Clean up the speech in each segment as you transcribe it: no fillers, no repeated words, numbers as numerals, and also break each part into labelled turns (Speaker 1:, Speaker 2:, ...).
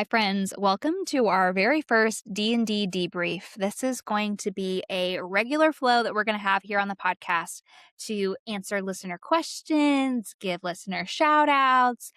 Speaker 1: Hi, friends. Welcome to our very first D&D Debrief. This is going to be a regular flow that we're going to have here on the podcast to answer listener questions, give listener shout outs,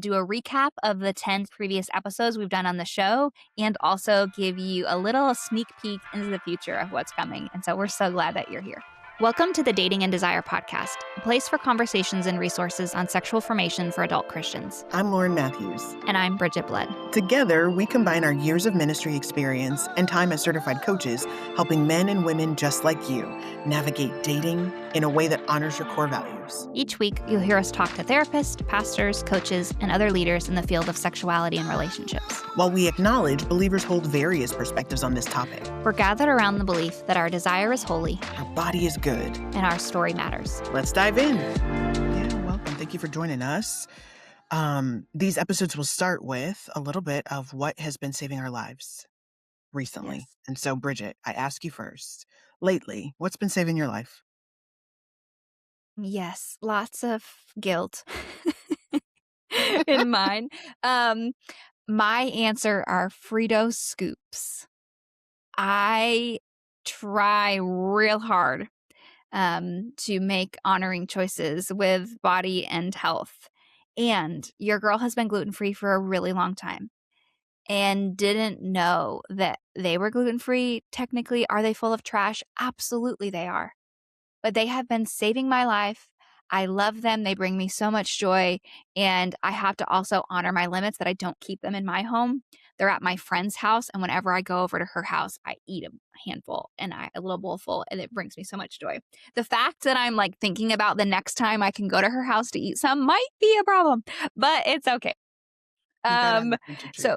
Speaker 1: do a recap of the 10 previous episodes we've done on the show, and also give you a little sneak peek into the future of what's coming. And so we're so glad that you're here. Welcome to the Dating and Desire podcast, a place for conversations and resources on sexual formation for adult Christians.
Speaker 2: I'm Lauren Matthews.
Speaker 1: And I'm Bridgett Blood.
Speaker 2: Together, we combine our years of ministry experience and time as certified coaches, helping men and women just like you navigate dating in a way that honors your core values.
Speaker 1: Each week, you'll hear us talk to therapists, pastors, coaches, and other leaders in the field of sexuality and relationships.
Speaker 2: While we acknowledge believers hold various perspectives on this topic,
Speaker 1: we're gathered around the belief that our desire is holy,
Speaker 2: our body is good,
Speaker 1: and our story matters.
Speaker 2: Let's dive in. Yeah, welcome. Thank you for joining us. These episodes will start with a little bit of what has been saving our lives recently.
Speaker 1: Yes.
Speaker 2: And so, Bridgett, I ask you first. Lately, what's been saving your life?
Speaker 1: Yes, lots of guilt in mine. My answer are Frito scoops. I try real hard to make honoring choices with body and health. And your girl has been gluten-free for a really long time and didn't know that they were gluten-free. Technically, are they full of trash? Absolutely they are. But they have been saving my life. I love them. They bring me so much joy. And I have to also honor my limits that I don't keep them in my home. They're at my friend's house. And whenever I go over to her house, I eat a handful and a little bowl full. And it brings me so much joy. The fact that I'm like thinking about the next time I can go to her house to eat some might be a problem, but it's okay. So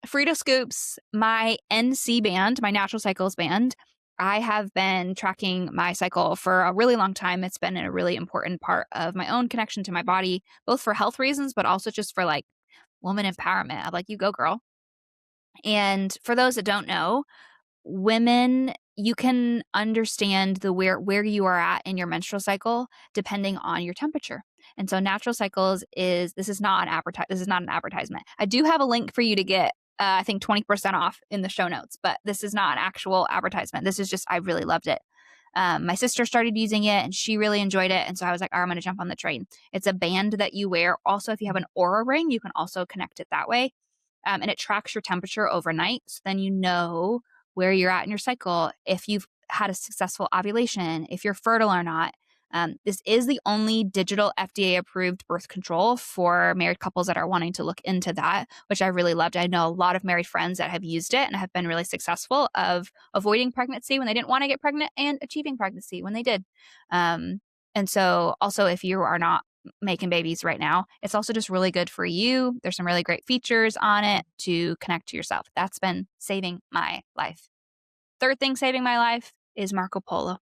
Speaker 1: Frito Scoops, my NC band, my Natural Cycles band, I have been tracking my cycle for a really long time. It's been a really important part of my own connection to my body, both for health reasons, but also just for like woman empowerment. I'm like, you go, girl. And for those that don't know, women, you can understand the where you are at in your menstrual cycle depending on your temperature. And so Natural Cycles this is not an advertisement. I do have a link for you to get I think 20% off in the show notes, but this is not an actual advertisement. This is just, I really loved it. My sister started using it and she really enjoyed it. And so I was like, I'm going to jump on the train. It's a band that you wear. Also, if you have an Aura ring, you can also connect it that way. And it tracks your temperature overnight. So then you know where you're at in your cycle, if you've had a successful ovulation, if you're fertile or not. This is the only digital FDA-approved birth control for married couples that are wanting to look into that, which I really loved. I know a lot of married friends that have used it and have been really successful of avoiding pregnancy when they didn't want to get pregnant and achieving pregnancy when they did. And so also if you are not making babies right now, it's also just really good for you. There's some really great features on it to connect to yourself. That's been saving my life. Third thing saving my life is Marco Polo.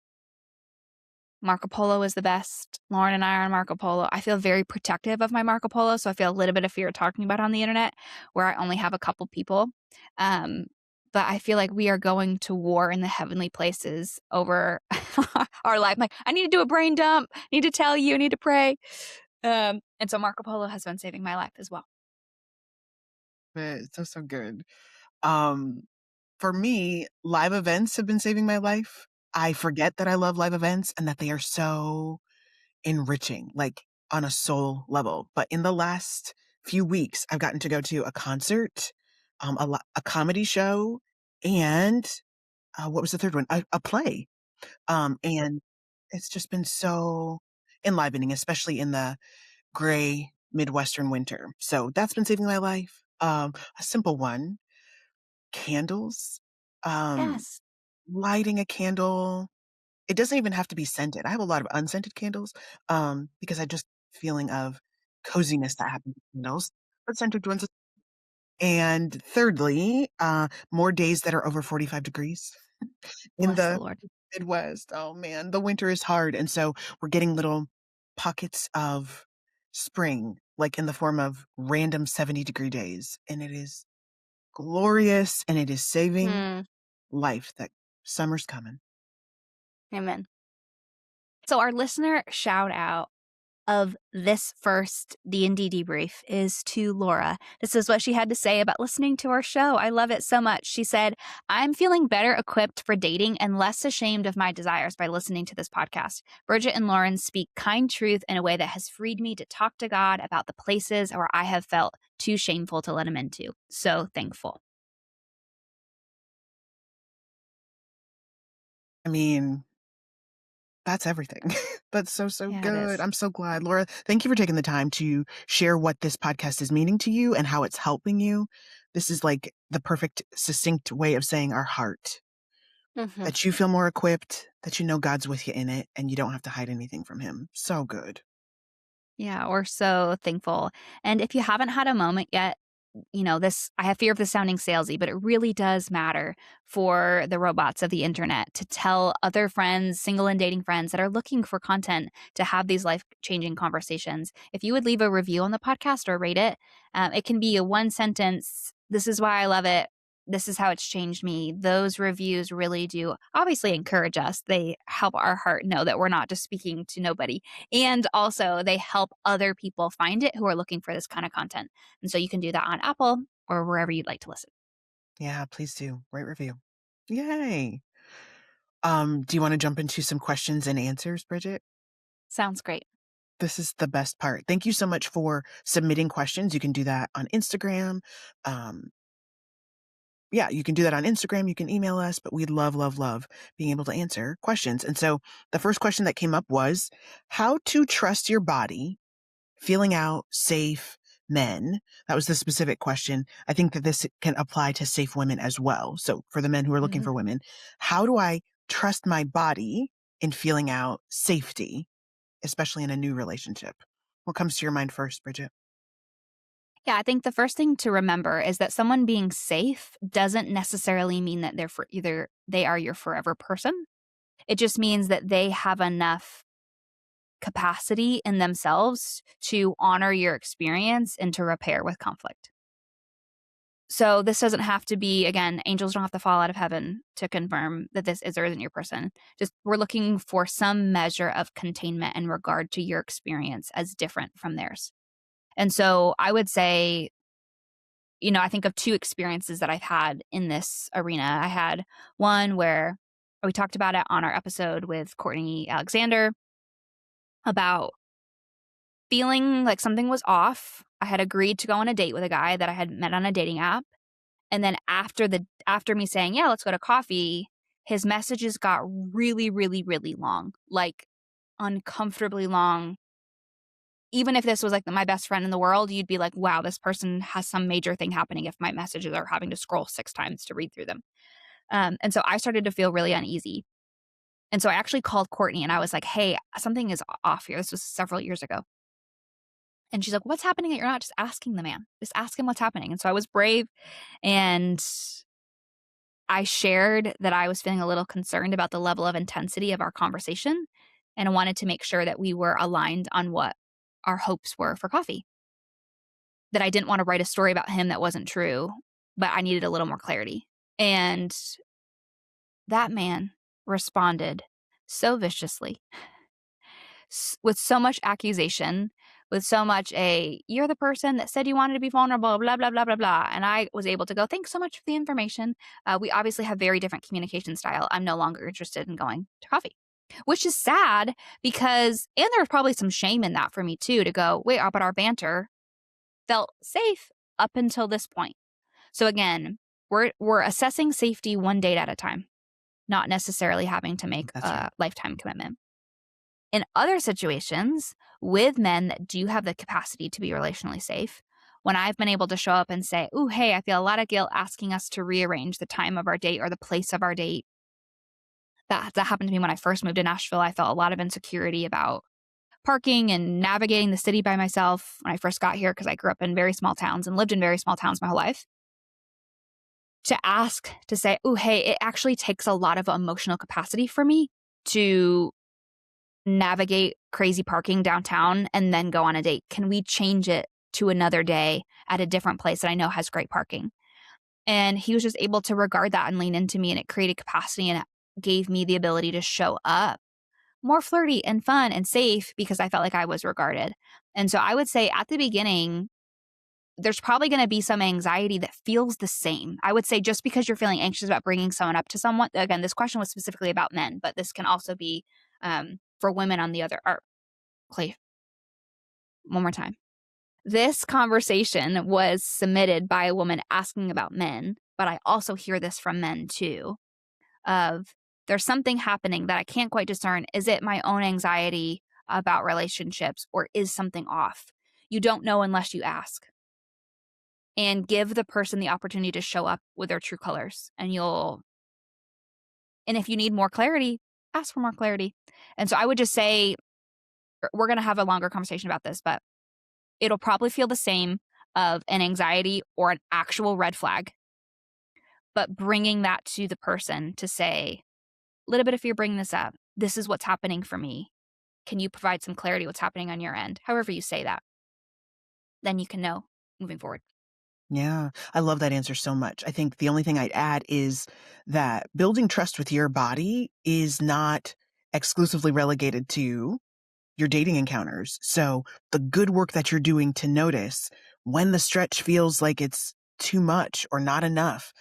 Speaker 1: Marco Polo is the best. Lauren and I are on Marco Polo. I feel very protective of my Marco Polo, so I feel a little bit of fear talking about it on the internet where I only have a couple people. But I feel like we are going to war in the heavenly places over our life. Like, I need to do a brain dump. I need to tell you. I need to pray. And so Marco Polo has been saving my life as well.
Speaker 2: It's so good. For me, live events have been saving my life. I forget that I love live events and that they are so enriching, like on a soul level. But in the last few weeks, I've gotten to go to a concert, a comedy show, and what was the third one? A play. And it's just been so enlivening, especially in the gray Midwestern winter. So that's been saving my life. A simple one, candles.
Speaker 1: Yes.
Speaker 2: Lighting a candle. It doesn't even have to be scented. I have a lot of unscented candles because I just feeling of coziness that happens with candles, but scented ones. And thirdly, more days that are over 45 degrees in
Speaker 1: Bless the
Speaker 2: the
Speaker 1: Lord.
Speaker 2: Midwest. Oh man, the winter is hard. And so we're getting little pockets of spring, like in the form of random 70-degree days. And it is glorious and it is saving life that summer's coming.
Speaker 1: Amen. So our listener shout out of this first D&D debrief is to Laura. This is what she had to say about listening to our show. I love it so much. She said, "I'm feeling better equipped for dating and less ashamed of my desires by listening to this podcast. Bridgett and Lauren speak kind truth in a way that has freed me to talk to God about the places where I have felt too shameful to let him into. So thankful."
Speaker 2: I mean, that's everything. That's so, so
Speaker 1: Yeah, it
Speaker 2: good.
Speaker 1: is.
Speaker 2: I'm so glad. Laura, thank you for taking the time to share what this podcast is meaning to you and how it's helping you. This is like the perfect, succinct way of saying our heart.
Speaker 1: Mhm.
Speaker 2: That you feel more equipped, that you know God's with you in it, and you don't have to hide anything from him. So good.
Speaker 1: Yeah, we're so thankful. And if you haven't had a moment yet, this, I have fear of this sounding salesy, but it really does matter for the robots of the internet to tell other friends, single and dating friends that are looking for content to have these life changing conversations. If you would leave a review on the podcast or rate it, it can be a one sentence. This is why I love it. This is how it's changed me. Those reviews really do obviously encourage us. They help our heart know that we're not just speaking to nobody. And also, they help other people find it who are looking for this kind of content. And so you can do that on Apple or wherever you'd like to listen.
Speaker 2: Yeah, please do. Rate review. Yay. Do you want to jump into some questions and answers, Bridget?
Speaker 1: Sounds great.
Speaker 2: This is the best part. Thank you so much for submitting questions. You can do that on Instagram. Um, yeah, you can do that on Instagram. You can email us, but we love, love, love being able to answer questions. And so the first question that came up was how to trust your body, feeling out safe men. That was the specific question. I think that this can apply to safe women as well. So for the men who are looking
Speaker 1: Mhm.
Speaker 2: for women, how do I trust my body in feeling out safety, especially in a new relationship? What comes to your mind first, Bridget?
Speaker 1: Yeah, I think the first thing to remember is that someone being safe doesn't necessarily mean that they're for either they are your forever person. It just means that they have enough capacity in themselves to honor your experience and to repair with conflict. So this doesn't have to be, again, angels don't have to fall out of heaven to confirm that this is or isn't your person. Just we're looking for some measure of containment in regard to your experience as different from theirs. And so I would say, I think of two experiences that I've had in this arena. I had one where we talked about it on our episode with Courtney Alexander about feeling like something was off. I had agreed to go on a date with a guy that I had met on a dating app. And then after me saying, "Yeah, let's go to coffee," his messages got really, really, really long, like uncomfortably long. Even if this was like my best friend in the world, you'd be like, "Wow, this person has some major thing happening if my messages are having to scroll 6 times to read through them." And so I started to feel really uneasy. And so I actually called Courtney and I was like, "Hey, something is off here." This was several years ago. And she's like, "What's happening that you're not just asking the man? Just ask him what's happening." And so I was brave and I shared that I was feeling a little concerned about the level of intensity of our conversation and I wanted to make sure that we were aligned on what our hopes were for coffee. That I didn't want to write a story about him that wasn't true, but I needed a little more clarity. And that man responded so viciously with so much accusation, with so much "you're the person that said you wanted to be vulnerable, blah, blah, blah, blah, blah." And I was able to go, "Thanks so much for the information. We obviously have very different communication style. I'm no longer interested in going to coffee." Which is sad because, and there was probably some shame in that for me too, to go, wait, but our banter felt safe up until this point. So again, we're assessing safety one date at a time, not necessarily having to make
Speaker 2: That's
Speaker 1: a
Speaker 2: right.
Speaker 1: lifetime commitment. In other situations, with men that do have the capacity to be relationally safe, when I've been able to show up and say, "Ooh, hey, I feel a lot of guilt asking us to rearrange the time of our date or the place of our date." That happened to me when I first moved to Nashville. I felt a lot of insecurity about parking and navigating the city by myself when I first got here because I grew up in very small towns and lived in very small towns my whole life. To ask to say, "Ooh, hey, it actually takes a lot of emotional capacity for me to navigate crazy parking downtown and then go on a date. Can we change it to another day at a different place that I know has great parking?" And he was just able to regard that and lean into me, and it created capacity and it gave me the ability to show up more flirty and fun and safe because I felt like I was regarded. And so I would say at the beginning, there's probably going to be some anxiety that feels the same. I would say just because you're feeling anxious about bringing someone up to someone, again, this question was specifically about men, but this can also be for women on the other, or Clay, one more time. This conversation was submitted by a woman asking about men, but I also hear this from men too, of there's something happening that I can't quite discern. Is it my own anxiety about relationships or is something off? You don't know unless you ask. And give the person the opportunity to show up with their true colors. And if you need more clarity, ask for more clarity. And so I would just say, we're going to have a longer conversation about this, but it'll probably feel the same of an anxiety or an actual red flag, but bringing that to the person to say, a little bit if you're bringing this up, this is what's happening for me. Can you provide some clarity what's happening on your end? However you say that, then you can know moving forward.
Speaker 2: Yeah, I love that answer so much. I think the only thing I'd add is that building trust with your body is not exclusively relegated to your dating encounters. So the good work that you're doing to notice when the stretch feels like it's too much or not enough,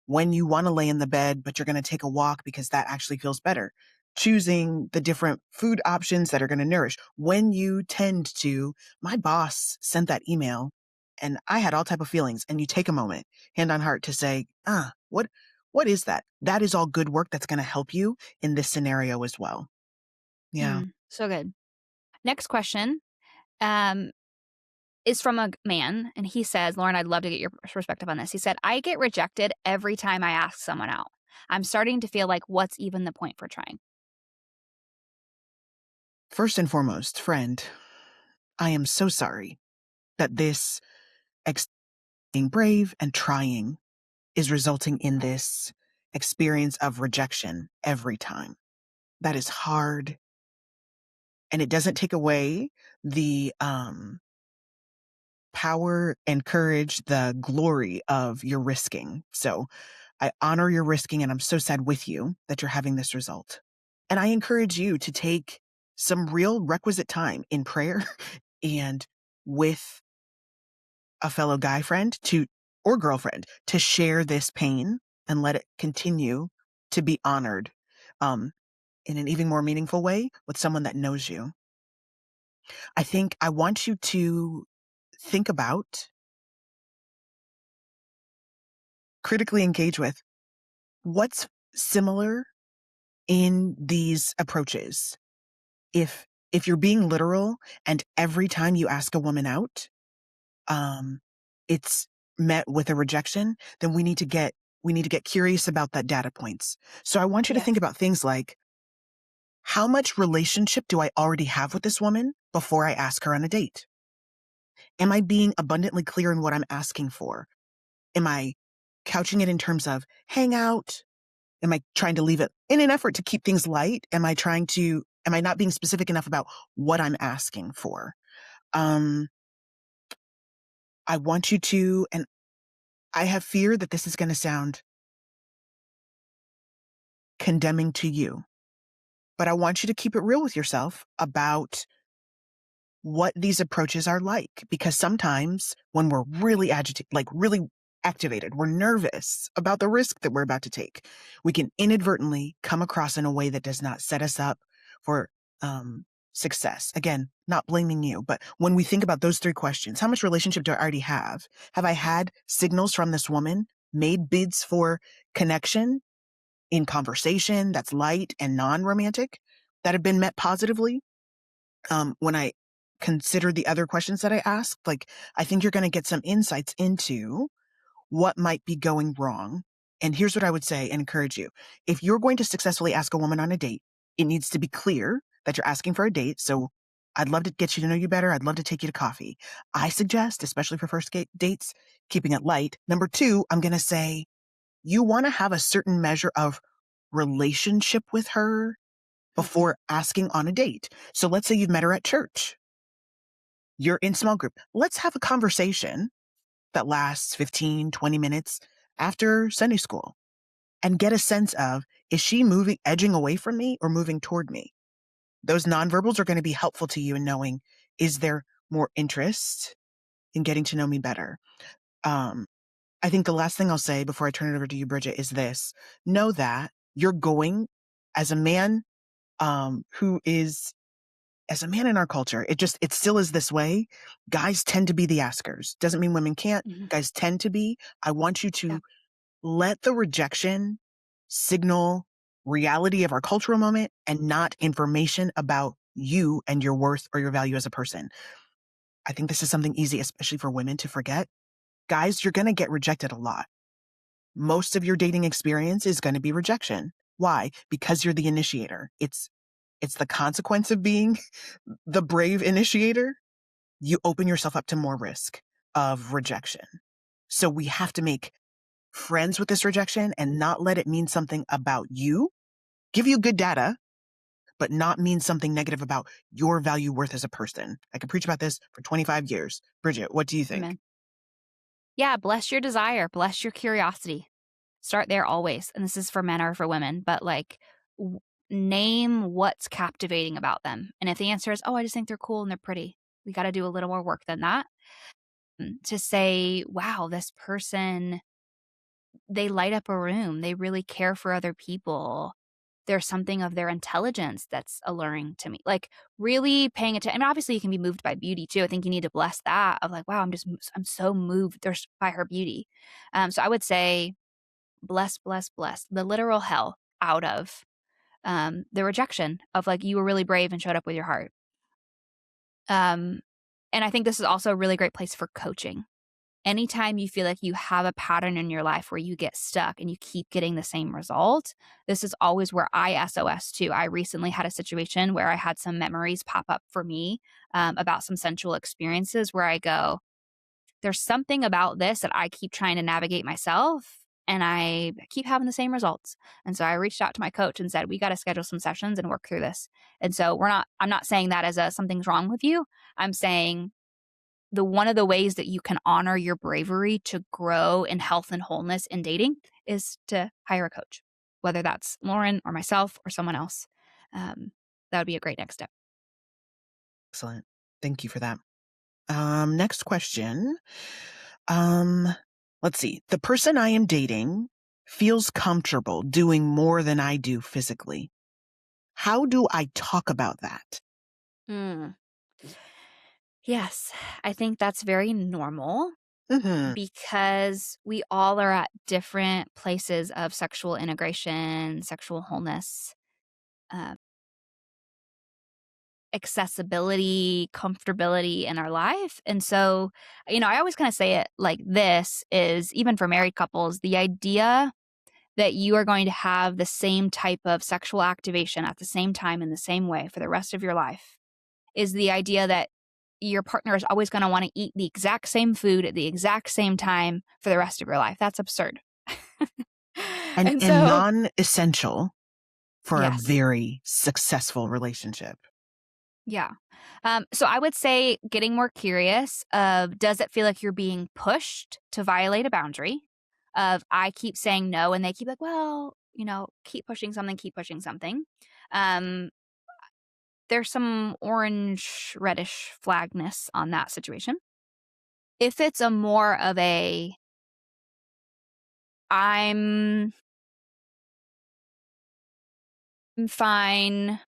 Speaker 2: when you want to lay in the bed, but you're going to take a walk because that actually feels better, choosing the different food options that are going to nourish, when you tend to, my boss sent that email and I had all type of feelings, and you take a moment, hand on heart, to say, what is that? That is all good work that's going to help you in this scenario as well. Yeah.
Speaker 1: So good. Next question is from a man, and he says, Lauren, I'd love to get your perspective on this. He said, I get rejected every time I ask someone out. I'm starting to feel like, what's even the point for trying?
Speaker 2: First and foremost, friend, I am so sorry that this being brave and trying is resulting in this experience of rejection every time. That is hard. And it doesn't take away the power and courage, the glory of your risking. So I honor your risking, and I'm so sad with you that you're having this result. And I encourage you to take some real requisite time in prayer and with a fellow guy friend or girlfriend to share this pain and let it continue to be honored um, in an even more meaningful way with someone that knows you. I think I want you to think about, critically engage with what's similar in these approaches. If you're being literal and every time you ask a woman out, it's met with a rejection, then we need to get curious about that data points. So I want you to think
Speaker 1: Yes.
Speaker 2: about things like, how much relationship do I already have with this woman before I ask her on a date? Am I being abundantly clear in what I'm asking for? Am I couching it in terms of hang out? Am I trying to leave it in an effort to keep things light? Am I not being specific enough about what I'm asking for? Um, I want you to, and I have fear that this is going to sound condemning to you, but I want you to keep it real with yourself about what these approaches are like, because sometimes when we're really agitated, like really activated, we're nervous about the risk that we're about to take, we can inadvertently come across in a way that does not set us up for success. Again, not blaming you, but when we think about those three questions, how much relationship do I already have? Have I had signals from this woman, made bids for connection in conversation that's light and non-romantic, that have been met positively? When I consider the other questions that I asked, like, I think you're going to get some insights into what might be going wrong. And here's what I would say and encourage you. If you're going to successfully ask a woman on a date, it needs to be clear that you're asking for a date. So I'd love to get you to know you better. I'd love to take you to coffee. I suggest, especially for first dates, keeping it light. Number two, I'm going to say you want to have a certain measure of relationship with her before asking on a date. So let's say you've met her at church. You're in small group. Let's have a conversation that lasts 15, 20 minutes after Sunday school and get a sense of, is she edging away from me or moving toward me? Those nonverbals are going to be helpful to you in knowing, is there more interest in getting to know me better? Um, I think the last thing I'll say before I turn it over to you, Bridgett, is this. Know that you're going, as a man who is, as a man in our culture, it still is this way. Guys tend to be the askers. Doesn't mean women can't.
Speaker 1: Mhm.
Speaker 2: Guys tend to be. I want you
Speaker 1: Yeah.
Speaker 2: to let the rejection signal reality of our cultural moment and not information about you and your worth or your value as a person. I think this is something easy, especially for women, to forget. Guys, you're going to get rejected a lot. Most of your dating experience is going to be rejection. Why? Because you're the initiator. It's the consequence of being the brave initiator. You open yourself up to more risk of rejection. So we have to make friends with this rejection and not let it mean something about you. Give you good data, but not mean something negative about your value worth as a person. I could preach about this for 25 years. Bridgett, what do you think?
Speaker 1: Amen. Yeah, bless your desire, bless your curiosity. Start there always. And this is for men or for women, but like name what's captivating about them. And if the answer is, oh, I just think they're cool and they're pretty, we got to do a little more work than that. To say, wow, this person, they light up a room. They really care for other people. There's something of their intelligence that's alluring to me. Like really paying attention. And obviously you can be moved by beauty too. I think you need to bless that of like, wow, I'm so moved there's by her beauty. So I would say bless, bless, bless the literal hell out of the rejection of like you were really brave and showed up with your heart. Um, and I think this is also a really great place for coaching. Anytime you feel like you have a pattern in your life where you get stuck and you keep getting the same result, this is always where I SOS too. I recently had a situation where I had some memories pop up for me about some sensual experiences where I go, there's something about this that I keep trying to navigate myself and I keep having the same results. And so I reached out to my coach and said, we got to schedule some sessions and work through this. And so I'm not saying that as a something's wrong with you. I'm saying the one of the ways that you can honor your bravery to grow in health and wholeness in dating is to hire a coach, whether that's Lauren or myself or someone else. That would be a great next step.
Speaker 2: Excellent. Thank you for that. Next question. Um, let's see. The person I am dating feels comfortable doing more than I do physically. How do I talk about that?
Speaker 1: Mm. Yes, I think that's very normal
Speaker 2: Mm-hmm.
Speaker 1: because we all are at different places of sexual integration, sexual wholeness, uh, accessibility, comfortability in our life. And so, I always kind of say it like this is even for married couples, the idea that you are going to have the same type of sexual activation at the same time in the same way for the rest of your life is the idea that your partner is always going to want to eat the exact same food at the exact same time for the rest of your life. That's absurd.
Speaker 2: And
Speaker 1: And
Speaker 2: and
Speaker 1: so,
Speaker 2: non-essential for a
Speaker 1: yes.
Speaker 2: very successful relationship.
Speaker 1: Yeah. So I would say getting more curious of does it feel like you're being pushed to violate a boundary? Of I keep saying no and they keep like, well, keep pushing something, keep pushing something. Um, there's some orange reddish flagness on that situation. If it's a more of a I'm fine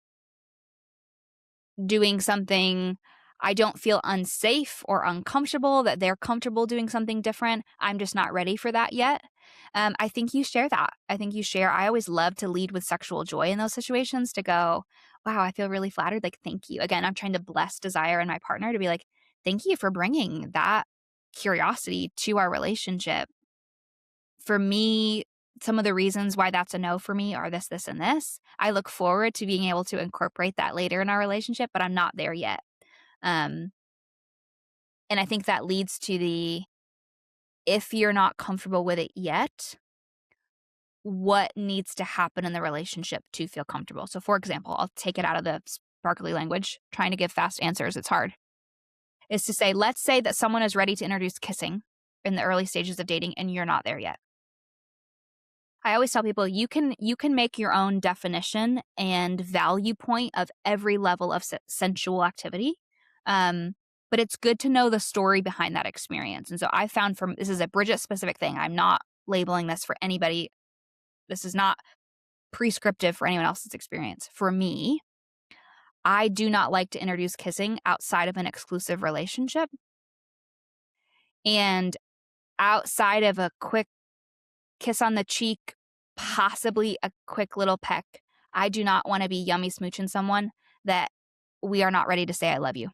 Speaker 1: doing something. I don't feel unsafe or uncomfortable that they're comfortable doing something different. I'm just not ready for that yet. I think you share that. I think you share. I always love to lead with sexual joy in those situations to go, wow, I feel really flattered. Like, thank you. Again, I'm trying to bless desire in my partner to be like, thank you for bringing that curiosity to our relationship. For me, some of the reasons why that's a no for me are this, this, and this. I look forward to being able to incorporate that later in our relationship, but I'm not there yet. Um, and I think that leads to the if you're not comfortable with it yet, what needs to happen in the relationship to feel comfortable? So, for example, I'll take it out of the sparkly language, trying to give fast answers. It's hard. Is to say, let's say that someone is ready to introduce kissing in the early stages of dating and you're not there yet. I always tell people you can make your own definition and value point of every level of sensual activity. But it's good to know the story behind that experience. And so I found this is a Bridgett specific thing. I'm not labeling this for anybody. This is not prescriptive for anyone else's experience. For me, I do not like to introduce kissing outside of an exclusive relationship. And outside of a quick kiss on the cheek, possibly a quick little peck, I do not want to be yummy smooching someone that we are not ready to say I love you.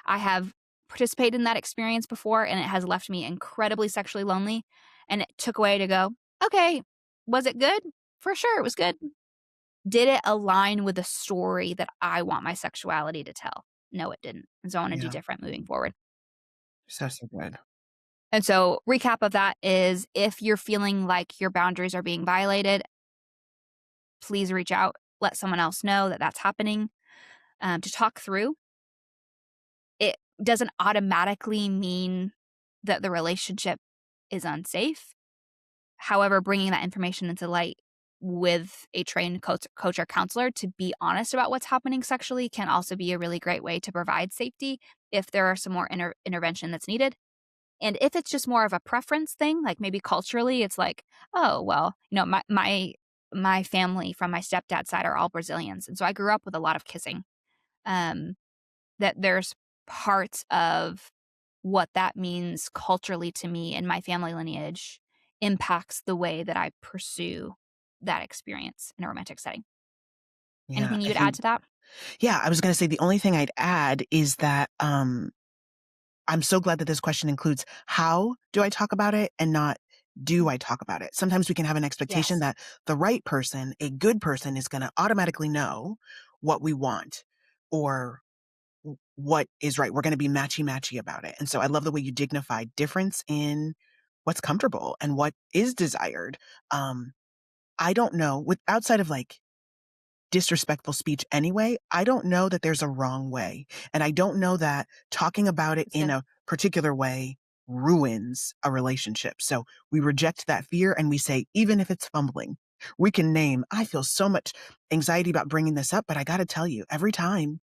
Speaker 1: I have participated in that experience before, and it has left me incredibly sexually lonely, and it took away to go, okay, was it good? For sure, it was good. Did it align with the story that I want my sexuality to tell? No, it didn't. And so I want to do
Speaker 2: Yeah.
Speaker 1: different moving forward.
Speaker 2: So good.
Speaker 1: And so recap of that is if you're feeling like your boundaries are being violated, please reach out, let someone else know that that's happening, to talk through. It doesn't automatically mean that the relationship is unsafe. However, bringing that information into light with a trained coach or counselor to be honest about what's happening sexually can also be a really great way to provide safety if there are some more intervention that's needed. And if it's just more of a preference thing, like maybe culturally, it's like, oh, well, my family from my stepdad's side are all Brazilians. And so I grew up with a lot of kissing. Um, that there's parts of what that means culturally to me and my family lineage impacts the way that I pursue that experience in a romantic setting.
Speaker 2: Yeah,
Speaker 1: Anything you
Speaker 2: I
Speaker 1: would add
Speaker 2: think
Speaker 1: to that?
Speaker 2: yeah, I was gonna say the only thing I'd add is that, I'm so glad that this question includes how do I talk about it and not do I talk about it. Sometimes we can have an expectation
Speaker 1: Yes.
Speaker 2: that the right person, a good person, is gonna automatically know what we want or what is right. We're gonna be matchy-matchy about it. And so I love the way you dignify difference in what's comfortable and what is desired. Um, I don't know, with outside of, like, disrespectful speech anyway, I don't know that there's a wrong way. And I don't know that talking about it
Speaker 1: That's
Speaker 2: in
Speaker 1: good.
Speaker 2: a particular way ruins a relationship. So we reject that fear and we say, even if it's fumbling, we can name, I feel so much anxiety about bringing this up, but I got to tell you, every time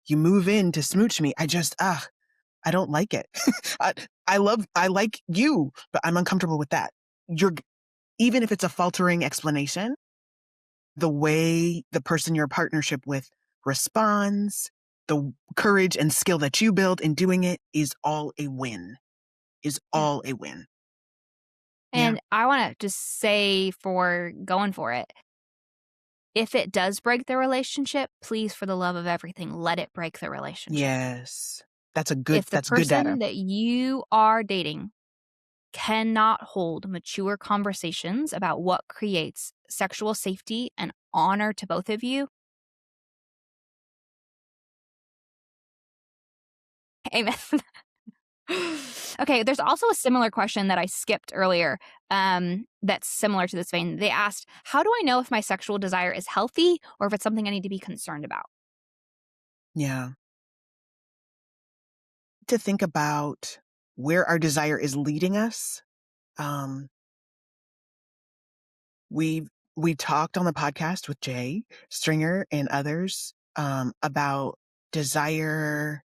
Speaker 2: you move in to smooch me, I don't like it. I, I like you, but I'm uncomfortable with that. Even if it's a faltering explanation, the way the person you're in partnership with responds, the courage and skill that you build in doing it is all a win. Is
Speaker 1: Yeah.
Speaker 2: all a win. Yeah.
Speaker 1: And I want to just say for going for it, if it does break the relationship, please, for the love of everything, let it break the relationship.
Speaker 2: Yes.
Speaker 1: If the
Speaker 2: That's good data.
Speaker 1: person that you are dating cannot hold mature conversations about what creates sexual safety and honor to both of you, amen. Okay, there's also a similar question that I skipped earlier, that's similar to this vein. They asked, "How do I know if my sexual desire is healthy or if it's something I need to be concerned about?"
Speaker 2: Yeah. To think about where our desire is leading us. Um, we've we talked on the podcast with Jay Stringer and others about desire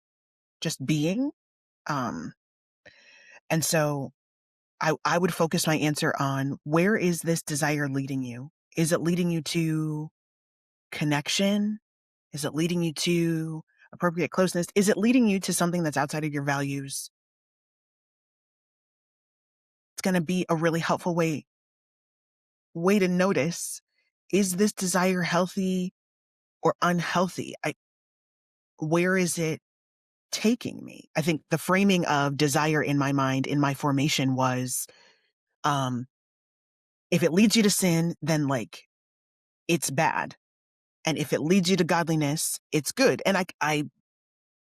Speaker 2: just being. Um, and so I would focus my answer on where is this desire leading you? Is it leading you to connection? Is it leading you to appropriate closeness? Is it leading you to something that's outside of your values? It's going to be a really helpful way to notice, is this desire healthy or unhealthy? Where is it taking me? I think the framing of desire in my mind in my formation was, um, if it leads you to sin, then like it's bad. And if it leads you to godliness, it's good. And I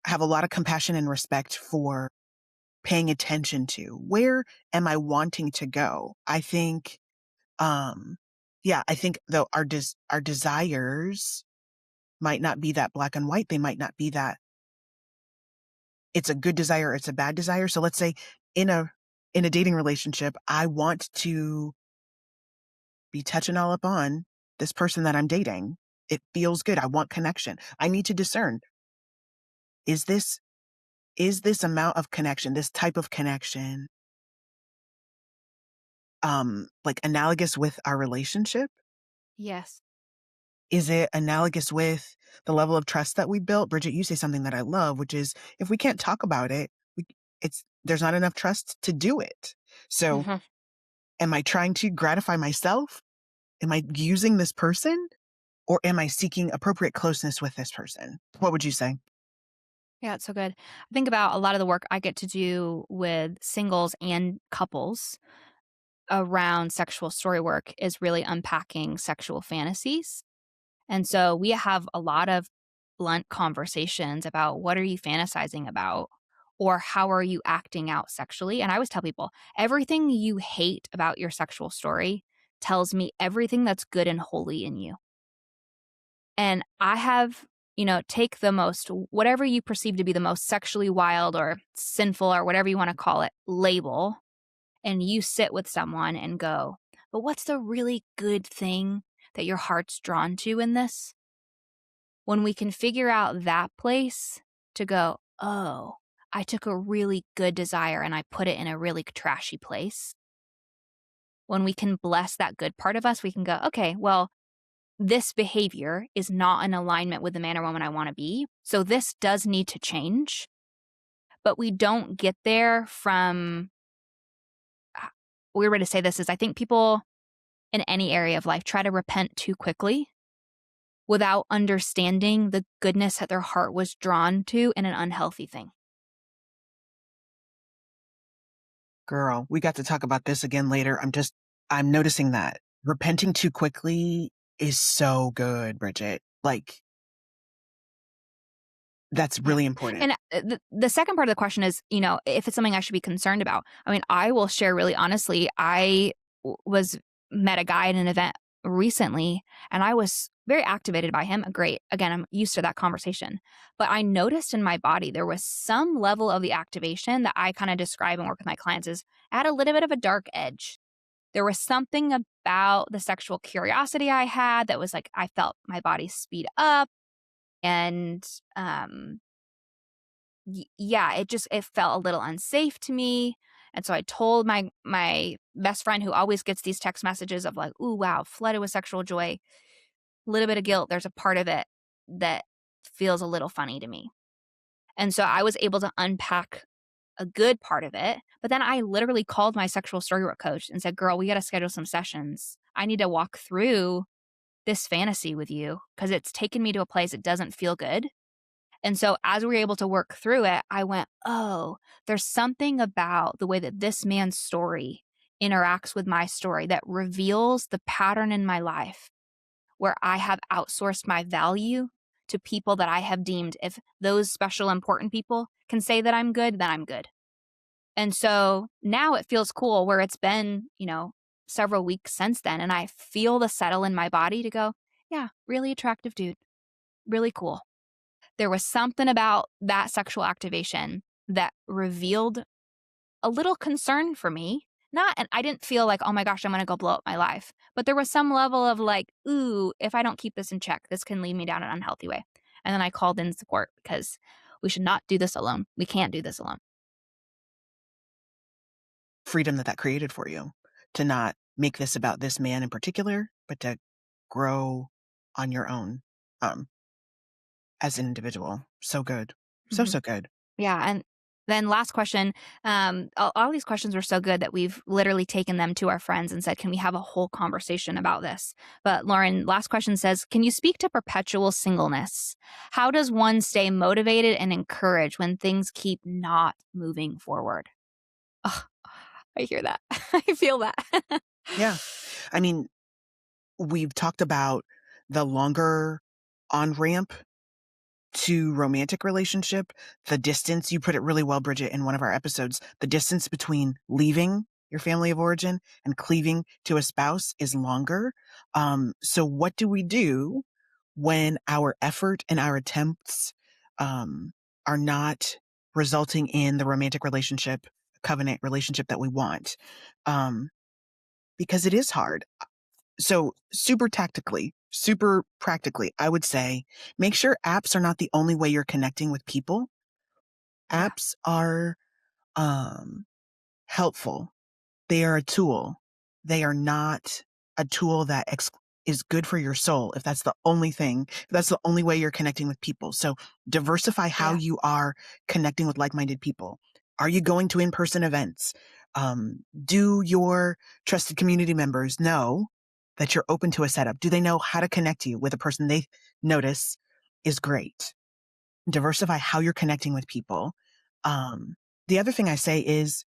Speaker 2: have a lot of compassion and respect for paying attention to where am I wanting to go? I think, um, yeah, I think though our desires might not be that black and white. They might not be that it's a good desire, it's a bad desire. So let's say in a dating relationship, I want to be touching all up on this person that I'm dating. It feels good. I want connection. I need to discern, is this amount of connection, this type of connection, like analogous with our relationship?
Speaker 1: Yes.
Speaker 2: Is it analogous with the level of trust that we built? Bridget, you say something that I love, which is if we can't talk about it, there's not enough trust to do it. So
Speaker 1: Mhm.
Speaker 2: am I trying to gratify myself? Am I using this person? Or am I seeking appropriate closeness with this person? What would you say?
Speaker 1: Yeah, it's so good. I think about a lot of the work I get to do with singles and couples around sexual story work is really unpacking sexual fantasies. And so we have a lot of blunt conversations about what are you fantasizing about or how are you acting out sexually. And I always tell people everything you hate about your sexual story tells me everything that's good and holy in you. And I have, take the most, whatever you perceive to be the most sexually wild or sinful or whatever you want to call it, label, and you sit with someone and go, but what's the really good thing that your heart's drawn to in this? When we can figure out that place to go, oh, I took a really good desire and I put it in a really trashy place. When we can bless that good part of us, we can go, okay, well, this behavior is not in alignment with the man or woman I want to be. So this does need to change. But we don't get there from, a weird way to say this is I think people in any area of life try to repent too quickly without understanding the goodness that their heart was drawn to in an unhealthy thing.
Speaker 2: Girl, we got to talk about this again later. I'm noticing that repenting too quickly is so good, Bridget. Like, that's
Speaker 1: Yeah.
Speaker 2: really important.
Speaker 1: And the second part of the question is, if it's something I should be concerned about. I mean, I will share really honestly. I was met a guy at an event recently and I was very activated by him. Great. Again, I'm used to that conversation. But I noticed in my body there was some level of the activation that I kind of describe and work with my clients is at a little bit of a dark edge. There was something about the sexual curiosity I had that was like I felt my body speed up and yeah, it felt a little unsafe to me, and so I told my best friend who always gets these text messages of like, "Ooh, wow, flooded with sexual joy, little bit of guilt, there's a part of it that feels a little funny to me." And so I was able to unpack a good part of it, but then I literally called my sexual story work coach and said, "Girl, we gotta schedule some sessions. I need to walk through this fantasy with you because it's taken me to a place it doesn't feel good." And so as we were able to work through it, I went, oh, there's something about the way that this man's story interacts with my story that reveals the pattern in my life where I have outsourced my value to people that I have deemed if those special important people can say that I'm good, then I'm good. And so now it feels cool where it's been, several weeks since then. And I feel the settle in my body to go, yeah, really attractive dude, really cool. There was something about that sexual activation that revealed a little concern for me. Not and I didn't feel like, "Oh my gosh, I'm gonna go blow up my life." But there was some level of like, "Ooh, if I don't keep this in check, this can lead me down an unhealthy way." And then I called in support because we should not do this alone. We can't do this alone.
Speaker 2: Freedom that created for you to not make this about this man in particular, but to grow on your own, um, as an individual. So good. So,
Speaker 1: Mhm.
Speaker 2: so good.
Speaker 1: Yeah, and then last question, all these questions were so good that we've literally taken them to our friends and said, "Can we have a whole conversation about this?" But Lauren, last question says, "Can you speak to perpetual singleness? How does one stay motivated and encouraged when things keep not moving forward?" Ugh, I hear that. I feel that.
Speaker 2: Yeah. I mean, we've talked about the longer on ramp to romantic relationship, the distance, you put it really well, Bridget, in one of our episodes, the distance between leaving your family of origin and cleaving to a spouse is longer. So what do we do when our effort and our attempts, are not resulting in the romantic relationship, covenant relationship that we want? Because it is hard. So super tactically, super practically, I would say make sure apps are not the only way you're connecting with people.
Speaker 1: Yeah.
Speaker 2: Apps are helpful. They are a tool. They are not a tool that is good for your soul if that's the only thing, if that's the only way you're connecting with people. So diversify how
Speaker 1: Yeah.
Speaker 2: you are connecting with like-minded people. Are you going to in-person events? Do your trusted community members know that you're open to a setup? Do they know how to connect you with a person they notice is great? Diversify how you're connecting with people. Um, the other thing I say is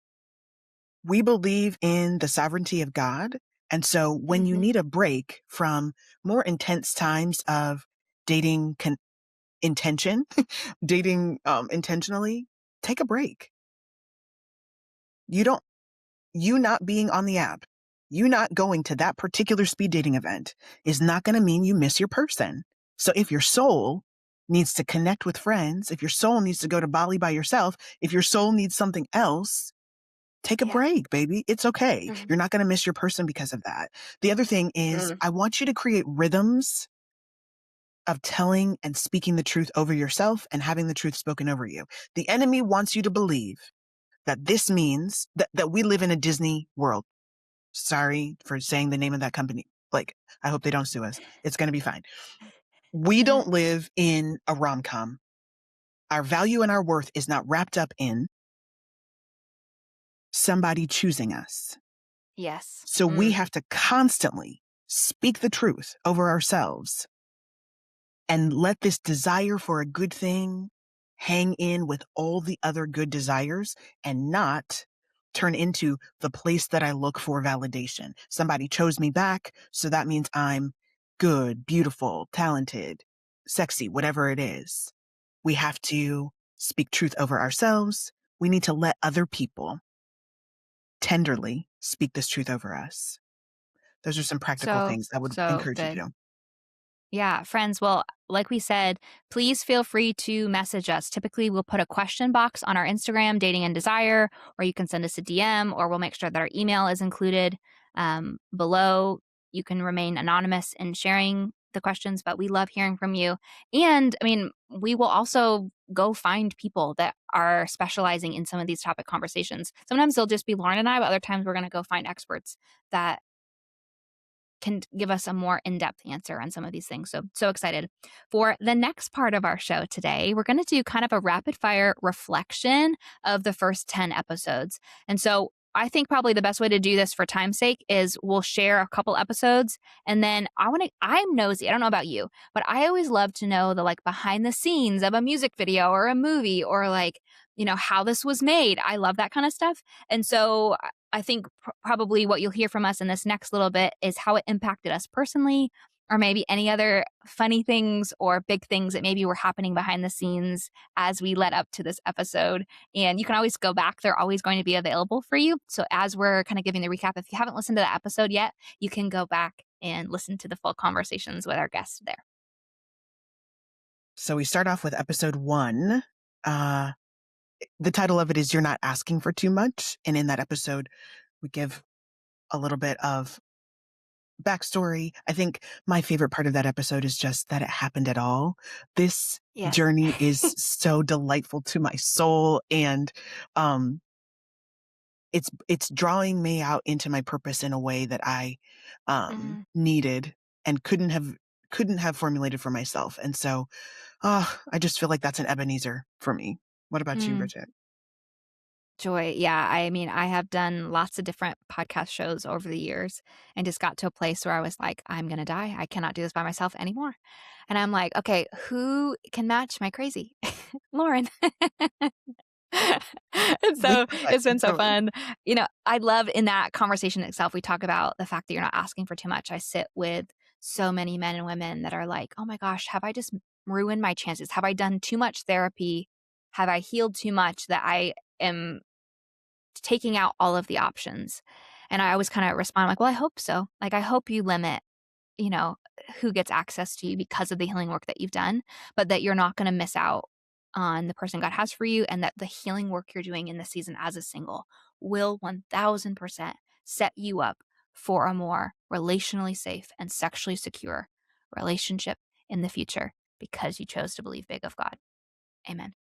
Speaker 2: we believe in the sovereignty of God. And so when you
Speaker 1: Hmm.
Speaker 2: need a break from more intense times of dating intention, dating intentionally, take a break. You don't, you not being on the app, you not going to that particular speed dating event is not going to mean you miss your person. So if your soul needs to connect with friends, if your soul needs to go to Bali by yourself, if your soul needs something else, take a
Speaker 1: Yeah.
Speaker 2: break, baby. It's okay.
Speaker 1: Mhm.
Speaker 2: You're not going to miss your person because of that. The other thing is,
Speaker 1: Mm.
Speaker 2: I want you to create rhythms of telling and speaking the truth over yourself and having the truth spoken over you. The enemy wants you to believe that this means that we live in a Disney world. Sorry for saying the name of that company. Like, I hope they don't sue us. It's going to be fine. We don't live in a rom com. Our value and our worth is not wrapped up in somebody choosing us.
Speaker 1: Yes.
Speaker 2: So we
Speaker 1: Mm.
Speaker 2: have to constantly speak the truth over ourselves and let this desire for a good thing hang in with all the other good desires and not turn into the place that I look for validation. Somebody chose me back, so that means I'm good, beautiful, talented, sexy, whatever it is. We have to speak truth over ourselves. We need to let other people tenderly speak this truth over us. Those are some practical
Speaker 1: So,
Speaker 2: things I would
Speaker 1: so
Speaker 2: encourage you to
Speaker 1: good.
Speaker 2: do.
Speaker 1: Yeah, friends. Well, like we said, please feel free to message us. Typically, we'll put a question box on our Instagram, Dating and Desire, or you can send us a DM, or we'll make sure that our email is included below. You can remain anonymous in sharing the questions, but we love hearing from you. And I mean, we will also go find people that are specializing in some of these topic conversations. Sometimes they'll just be Lauren and I, but other times we're going to go find experts that can give us a more in-depth answer on some of these things. So excited. For the next part of our show today, we're going to do kind of a rapid fire reflection of the first 10 episodes. And so I think probably the best way to do this for time's sake is we'll share a couple episodes and then I'm nosy. I don't know about you, but I always love to know the like behind the scenes of a music video or a movie or like, how this was made. I love that kind of stuff. And so I think probably what you'll hear from us in this next little bit is how it impacted us personally, or maybe any other funny things or big things that maybe were happening behind the scenes as we led up to this episode. And you can always go back, they're always going to be available for you. So, as we're kind of giving the recap, if you haven't listened to the episode yet, you can go back and listen to the full conversations with our guests there.
Speaker 2: So we start off with episode 1. Uh, the title of it is You're Not Asking for Too Much. And in that episode, we give a little bit of backstory. I think my favorite part of that episode is just that it happened at all. This
Speaker 1: Yes.
Speaker 2: journey is so delightful to my soul. And um, it's drawing me out into my purpose in a way that I
Speaker 1: Mhm.
Speaker 2: needed and couldn't have formulated for myself. And so I just feel like that's an Ebenezer for me. What about you,
Speaker 1: Mm.
Speaker 2: Bridget?
Speaker 1: Joy. Yeah. I mean, I have done lots of different podcast shows over the years and just got to a place where I was like, I'm going to die. I cannot do this by myself anymore. And I'm like, okay, who can match my crazy? Lauren. And
Speaker 2: We
Speaker 1: so
Speaker 2: love that.
Speaker 1: it's been
Speaker 2: Keep
Speaker 1: so
Speaker 2: going.
Speaker 1: fun. I love in that conversation itself, we talk about the fact that you're not asking for too much. I sit with so many men and women that are like, oh my gosh, have I just ruined my chances? Have I done too much therapy? Have I healed too much that I am taking out all of the options? And I always kind of respond like, well, I hope so. Like, I hope you limit, you know, who gets access to you because of the healing work that you've done, but that you're not going to miss out on the person God has for you, and that the healing work you're doing in this season as a single will 1000% set you up for a more relationally safe and sexually secure relationship in the future because you chose to believe big of God. Amen.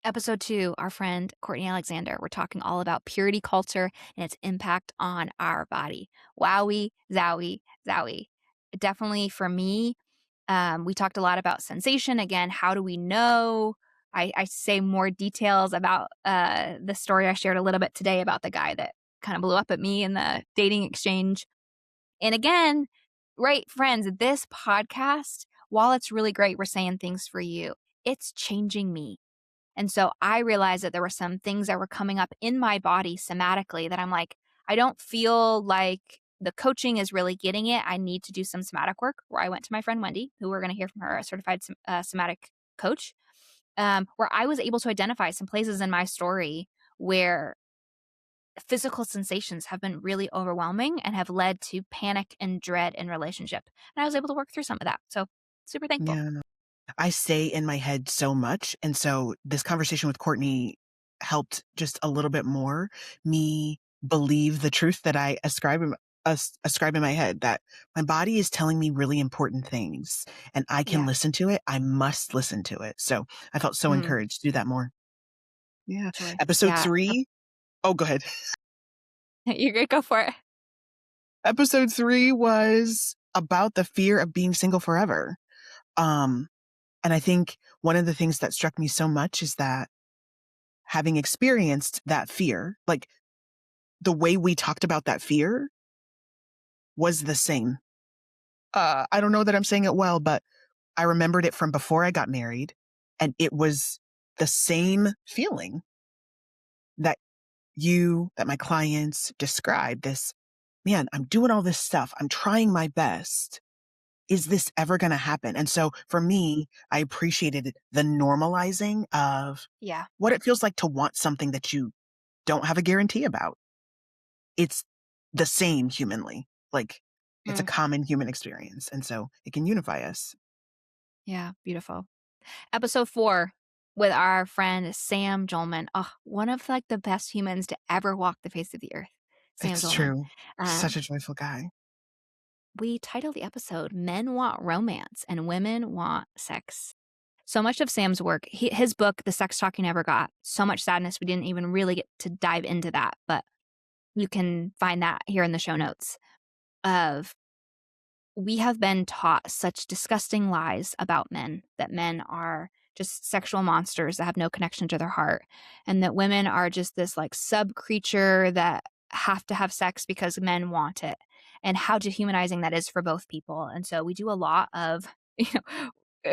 Speaker 1: Episode 2, our friend Courtney Alexander, we're talking all about purity culture and its impact on our body. Wowie, zowie, zowie. Definitely for me, we talked a lot about sensation. Again, how do we know? I say more details about the story I shared a little bit today about the guy that kind of blew up at me in the dating exchange. And again, right, friends, this podcast, while it's really great, we're saying things for you, it's changing me. And so I realized that there were some things that were coming up in my body somatically that I'm like, I don't feel like the coaching is really getting it. I need to do some somatic work, where I went to my friend Wendy, who we're going to hear from her, a certified somatic coach, where I was able to identify some places in my story where physical sensations have been really overwhelming and have led to panic and dread in relationship. And I was able to work through some of that. So super thankful.
Speaker 2: Yeah. I stay in my head so much. And so this conversation with Courtney helped just a little bit more me believe the truth that I ascribe in my head, that my body is telling me really important things and I can
Speaker 1: Yeah.
Speaker 2: listen to it. I must listen to it. So I felt so encouraged to do that more. Yeah.
Speaker 1: Joy.
Speaker 2: Episode
Speaker 1: Yeah.
Speaker 2: 3. Oh, go ahead.
Speaker 1: You're great. Go for it.
Speaker 2: Episode 3 was about the fear of being single forever. Um, and I think one of the things that struck me so much is that having experienced that fear, like the way we talked about that fear was the same. I don't know that I'm saying it well, but I remembered it from before I got married, and it was the same feeling that that my clients describe. This, man, I'm doing all this stuff. I'm trying my best. Is this ever going to happen? And so for me, I appreciated the normalizing of
Speaker 1: Yeah.
Speaker 2: what it feels like to want something that you don't have a guarantee about. It's the same humanly. Like, it's a
Speaker 1: Mm.
Speaker 2: common human experience. And so it can unify us.
Speaker 1: Yeah. Beautiful. Episode 4 with our friend Sam Jolman. Oh, one of like the best humans to ever walk the face of the earth. Sam
Speaker 2: It's
Speaker 1: Jolman.
Speaker 2: true. Such a joyful guy.
Speaker 1: We titled the episode Men Want Romance and Women Want Sex. So much of Sam's work, his book, The Sex Talk You Never Got, so much sadness. We didn't even really get to dive into that, but you can find that here in the show notes. Of we have been taught such disgusting lies about men, that men are just sexual monsters that have no connection to their heart, and that women are just this like sub creature that have to have sex because men want it, and how dehumanizing that is for both people. And so we do a lot of,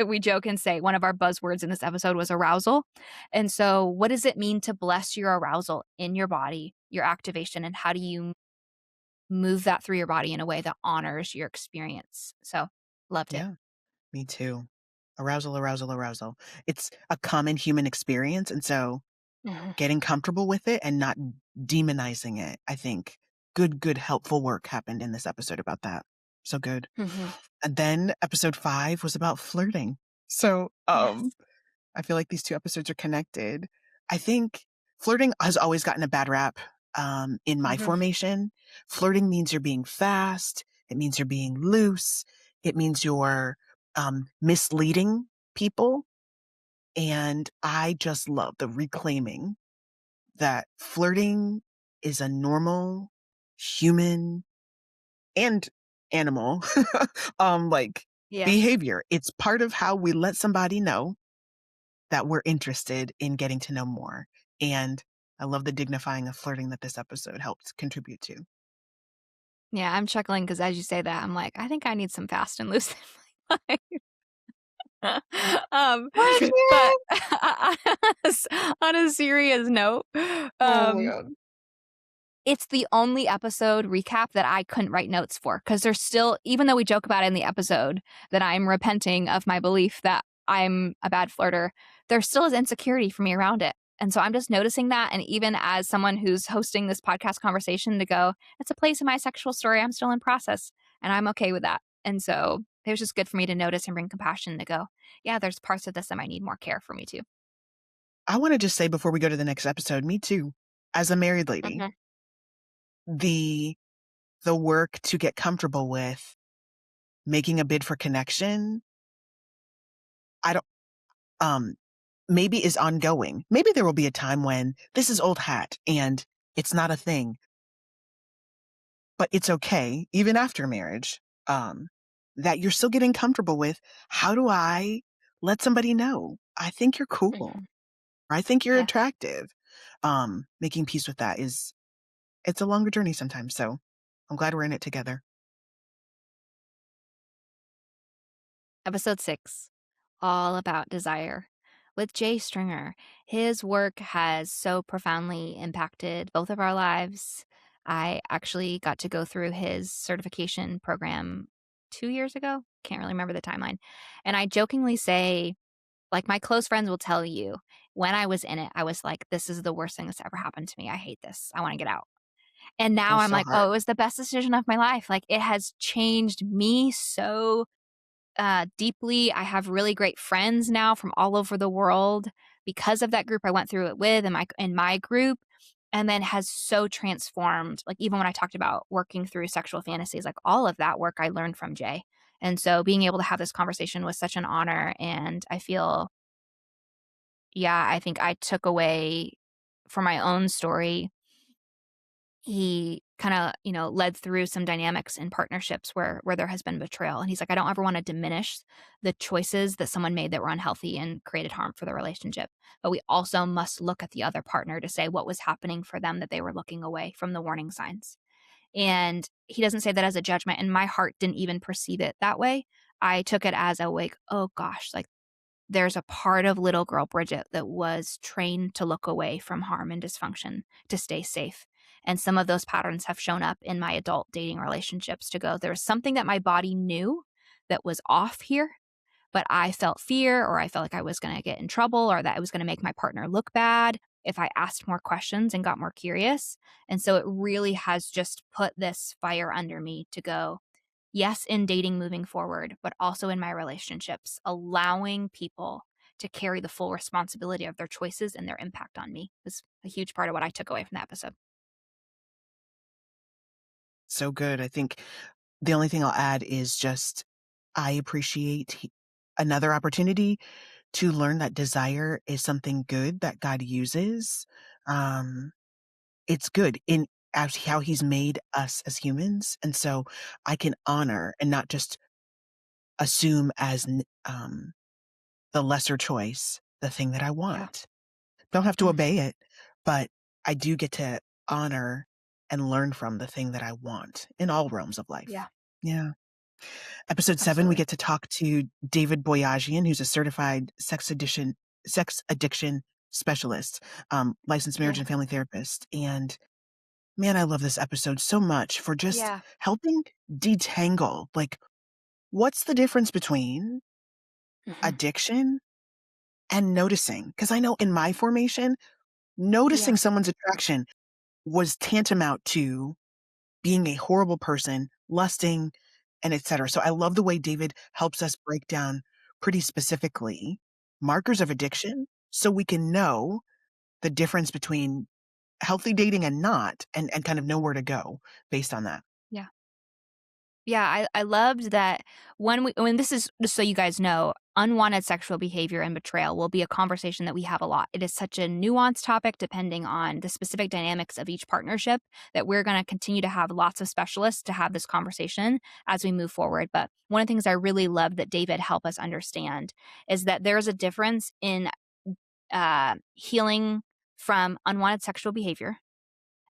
Speaker 1: we joke and say one of our buzzwords in this episode was arousal. And so what does it mean to bless your arousal in your body, your activation, and how do you move that through your body in a way that honors your experience? So loved it.
Speaker 2: Yeah, me too. Arousal, arousal, arousal. It's a common human experience. And so
Speaker 1: Mhm.
Speaker 2: getting comfortable with it and not demonizing it, I think good, helpful work happened in this episode about that. So good.
Speaker 1: Mhm.
Speaker 2: And then episode 5 was about flirting. So,
Speaker 1: Yes.
Speaker 2: I feel like these 2 episodes are connected. I think flirting has always gotten a bad rap, in my
Speaker 1: Mhm.
Speaker 2: formation. Flirting means you're being fast. It means you're being loose. It means you're, misleading people. And I just love the reclaiming that flirting is a normal human and animal, like,
Speaker 1: Yes.
Speaker 2: behavior. It's part of how we let somebody know that we're interested in getting to know more. And I love the dignifying of flirting that this episode helped contribute to.
Speaker 1: Yeah, I'm chuckling because as you say that, I'm like, I think I need some fast and loose in my life. But
Speaker 2: Bridgett!
Speaker 1: on a serious note,
Speaker 2: Oh my
Speaker 1: um,
Speaker 2: god.
Speaker 1: it's the only episode recap that I couldn't write notes for, because there's still, even though we joke about it in the episode that I'm repenting of my belief that I'm a bad flirter, there still is insecurity for me around it. And so I'm just noticing that. And even as someone who's hosting this podcast conversation, to go, it's a place in my sexual story I'm still in process, and I'm okay with that. And so it was just good for me to notice and bring compassion to go, yeah, there's parts of this that might need more care for me too.
Speaker 2: I want to just say before we go to the next episode, me too, as a married lady,
Speaker 1: Mhm.
Speaker 2: the work to get comfortable with making a bid for connection, I don't um maybe is ongoing. Maybe there will be a time when this is old hat and it's not a thing, but it's okay, even after marriage, that you're still getting comfortable with, how do I let somebody know I think you're cool
Speaker 1: Mhm.
Speaker 2: or I think you're
Speaker 1: Yeah.
Speaker 2: attractive? Making peace with that is it's a longer journey sometimes. So I'm glad we're in it together.
Speaker 1: Episode 6, all about desire. With Jay Stringer, his work has so profoundly impacted both of our lives. I actually got to go through his certification program 2 years ago. Can't really remember the timeline. And I jokingly say, like, my close friends will tell you, when I was in it, I was like, this is the worst thing that's ever happened to me. I hate this. I want to get out. And
Speaker 2: That
Speaker 1: now
Speaker 2: was
Speaker 1: I'm
Speaker 2: so
Speaker 1: like, oh,
Speaker 2: hard.
Speaker 1: it was the best decision of my life. Like, it has changed me so deeply. I have really great friends now from all over the world because of that group I went through it with, and my group, and then has so transformed. Like, even when I talked about working through sexual fantasies, like, all of that work I learned from Jay. And so being able to have this conversation was such an honor, and I feel, yeah, I think I took away for my own story. He kinda, led through some dynamics in partnerships where there has been betrayal, and he's like, "I don't ever wanna diminish the choices that someone made that were unhealthy and created harm for the relationship, but we also must look at the other partner to say what was happening for them that they were looking away from the warning signs." And he doesn't say that as a judgment, and my heart didn't even perceive it that way. I took it as a, like, "Oh gosh, like, there's a part of little girl Bridgett that was trained to look away from harm and dysfunction to stay safe. And some of those patterns have shown up in my adult dating relationships to go, there's something that my body knew that was off here, but I felt fear or I felt like I was going to get in trouble or that I was going to make my partner look bad if I asked more questions and got more curious. And so it really has just put this fire under me to go, yes, in dating moving forward, but also in my relationships, allowing people to carry the full responsibility of their choices and their impact on me was a huge part of what I took away from that episode.
Speaker 2: So good. I think the only thing I'll add is just I appreciate another opportunity to learn that desire is something good that God uses. Um, it's good in as how He's made us as humans, and so I can honor and not just assume as the lesser choice the thing that I
Speaker 1: Yeah.
Speaker 2: want. Don't have to
Speaker 1: Mhm.
Speaker 2: obey it, but I do get to honor and learn from the thing that I want in all realms of life.
Speaker 1: Yeah,
Speaker 2: Yeah. Episode 7, we
Speaker 1: absolutely.
Speaker 2: get to talk to David Boyajian, who's a certified sex addiction specialist, licensed marriage
Speaker 1: Cool.
Speaker 2: and family therapist. And man, I love this episode so much for just
Speaker 1: Yeah.
Speaker 2: helping detangle, like, what's the difference between
Speaker 1: Mhm.
Speaker 2: addiction and noticing? Because I know in my formation, noticing
Speaker 1: Yeah.
Speaker 2: someone's attraction was tantamount to being a horrible person, lusting, and etcetera. So I love the way David helps us break down pretty specifically markers of addiction so we can know the difference between healthy dating and not, and kind of know where to go based on that.
Speaker 1: Yeah. Yeah, I loved that when this is just so you guys know, unwanted sexual behavior and betrayal will be a conversation that we have a lot. It is such a nuanced topic depending on the specific dynamics of each partnership that we're gonna continue to have lots of specialists to have this conversation as we move forward. But one of the things I really love that David helped us understand is that there's a difference in healing from unwanted sexual behavior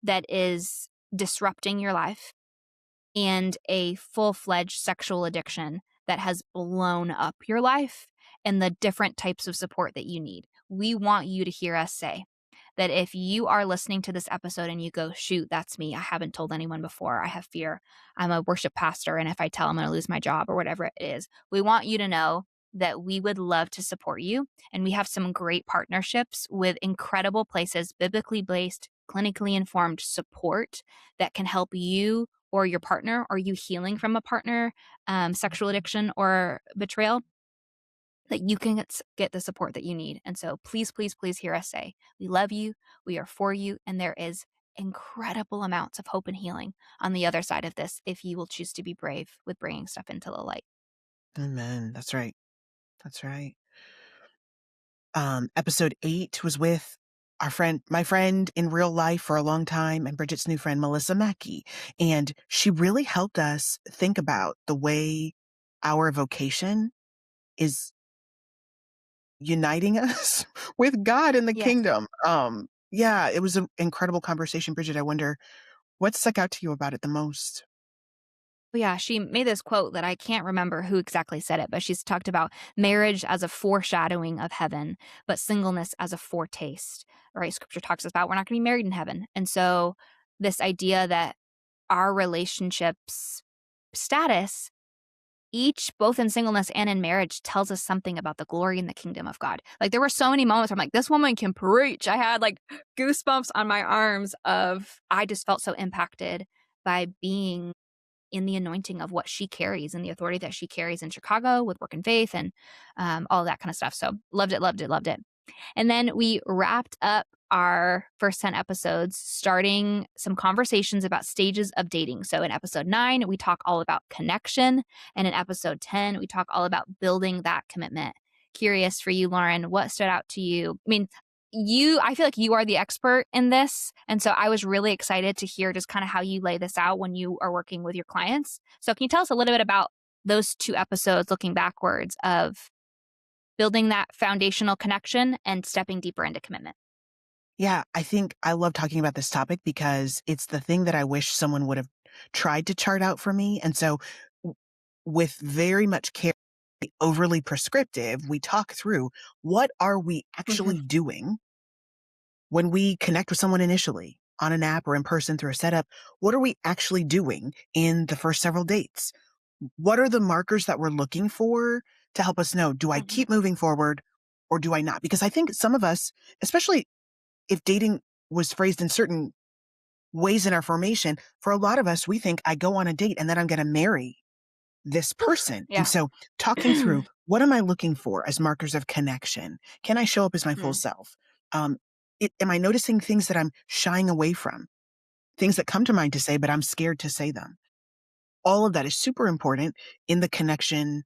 Speaker 1: that is disrupting your life and a full-fledged sexual addiction that has blown up your life and the different types of support that you need. We want you to hear us say that if you are listening to this episode and you go, shoot, that's me. I haven't told anyone before. I have fear. I'm a worship pastor. And if I tell I'm going to lose my job or whatever it is, we want you to know that we would love to support you. And we have some great partnerships with incredible places, biblically based, clinically informed support that can help you or your partner, or you healing from a partner, sexual addiction or betrayal, that you can get the support that you need. And so please, please, please hear us say, we love you, we are for you, and there is incredible amounts of hope and healing on the other side of this if you will choose to be brave with bringing stuff into the light.
Speaker 2: Amen. That's right. That's right. Episode 8 was with my friend in real life for a long time, and Bridget's new friend, Melissa Mackey. And she really helped us think about the way our vocation is uniting us with God in the
Speaker 1: Yes.
Speaker 2: kingdom. Yeah, it was an incredible conversation. Bridget, I wonder what stuck out to you about it the most?
Speaker 1: Yeah, she made this quote that I can't remember who exactly said it, but she's talked about marriage as a foreshadowing of heaven, but singleness as a foretaste, right? Scripture talks about we're not going to be married in heaven. And so, this idea that our relationships status, each, both in singleness and in marriage, tells us something about the glory and the kingdom of God. Like, there were so many moments where I'm like, this woman can preach. I had like goosebumps on my arms of, I just felt so impacted by being in the anointing of what she carries and the authority that she carries in Chicago with work and faith and all of that kind of stuff. So loved it, loved it, loved it. And then we wrapped up our first 10 episodes, starting some conversations about stages of dating. So in episode 9, we talk all about connection. And in episode 10, we talk all about building that commitment. Curious for you, Lauren, what stood out to you? I mean, I feel like you are the expert in this. And so I was really excited to hear just kind of how you lay this out when you are working with your clients. So can you tell us a little bit about those 2 episodes looking backwards of building that foundational connection and stepping deeper into commitment?
Speaker 2: Yeah, I think I love talking about this topic because it's the thing that I wish someone would have tried to chart out for me. And so, w- with very much care, overly prescriptive, we talk through what are we
Speaker 1: Mhm.
Speaker 2: actually doing when we connect with someone initially on an app or in person through a setup. What are we actually doing in the first several dates? What are the markers that we're looking for to help us know, do I
Speaker 1: Mhm.
Speaker 2: keep moving forward or do I not? Because I think some of us, especially if dating was phrased in certain ways in our formation, for a lot of us, we think I go on a date and then I'm going to marry this person. And
Speaker 1: Yeah.
Speaker 2: so talking through what am I looking for as markers of connection? Can I show up as my full
Speaker 1: Mm.
Speaker 2: self? Um, am I noticing things that I'm shying away from? Things that come to mind to say, but I'm scared to say them. All of that is super important in the connection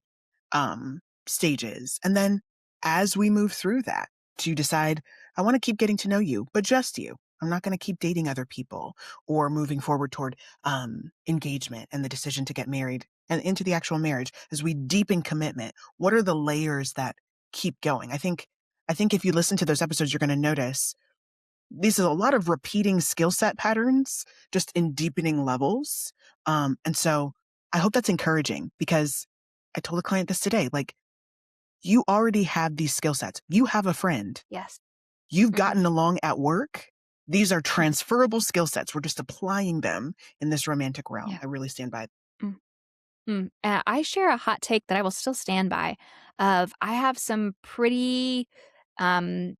Speaker 2: stages. And then as we move through that, to decide, I want to keep getting to know you, but just you. I'm not going to keep dating other people or moving forward toward engagement and the decision to get married and into the actual marriage as we deepen commitment. What are the layers that keep going? I think if you listen to those episodes, you're going to notice these are a lot of repeating skill set patterns just in deepening levels. And so I hope that's encouraging because I told a client this today, like, you already have these skill sets. You have a friend.
Speaker 1: Yes.
Speaker 2: You've
Speaker 1: Mhm.
Speaker 2: gotten along at work. These are
Speaker 1: Mhm.
Speaker 2: transferable skill sets. We're just applying them in this romantic realm.
Speaker 1: Yeah.
Speaker 2: I really stand by it.
Speaker 1: Mm. I share a hot take that I will still stand by of I have some pretty um